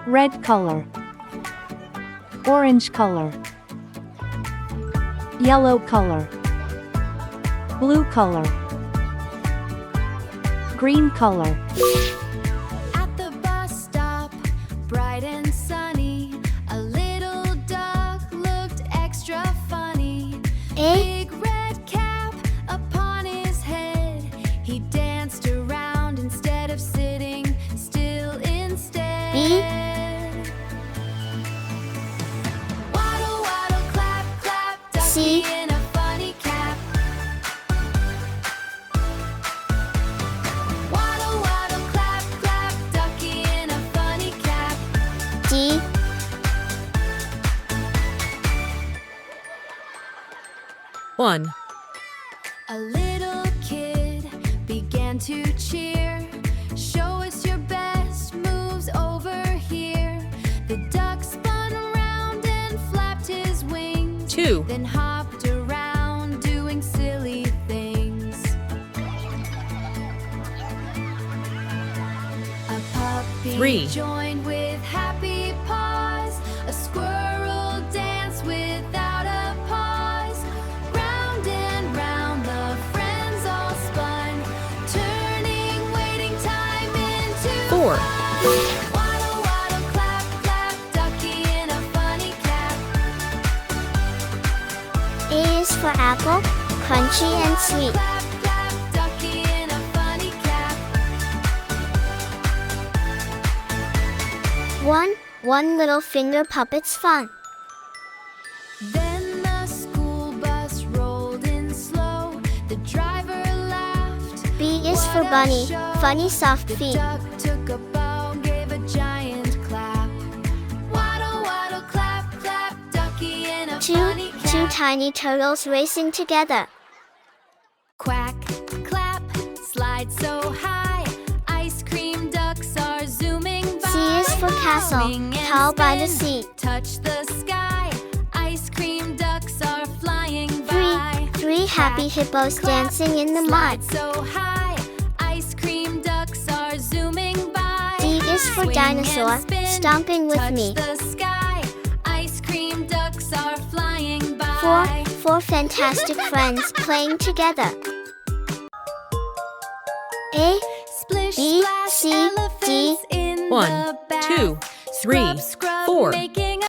Red color. Orange color. Yellow color. Blue color. Green color. At the bus stop, bright and sunny, a little duck looked extra funny. Big red cap upon his head, he danced around instead of sitting still instead. Waddle, waddle, clap, clap, ducky in a funny cap. Waddle, waddle, clap, clap, ducky in a funny cap. D. One. A little kid began to cheer. Show us your best moves over here. The duck spun around and flapped his wings. 2. Then hopped around doing silly things. A puppy 3. joined with happy paws. A squirrel danced without a pause. Round and round the friends all spun, turning waiting time into 4. fun. Waddle, waddle, clap, clap, ducky in a funny cap. A is for apple, crunchy and sweet. Clap, clap, ducky in a funny cap. 1 little finger puppet's fun. Then the school bus rolled in slow. The driver laughed. B is for bunny, funny soft The feet. duck took a bow, gave a giant clap. Waddle, waddle, clap, clap, ducky in a funny cap. Two tiny turtles racing together. Quack, clap, slide so high. Ice cream ducks are zooming by. C is for castle, Swing and tall by the spin, sea. touch the sky. Ice cream ducks are flying by. Three happy hippos Clap, dancing in the mud. slide so high. Ice cream ducks are zooming by. D is for Swing dinosaur, and spin, stomping with touch me. the sky. Ice cream ducks are flying by. Four fantastic friends playing together. A, Splish, B, splash, C, elephants D. in 1, the bath. 2, 3, Scrub, scrub, 4. making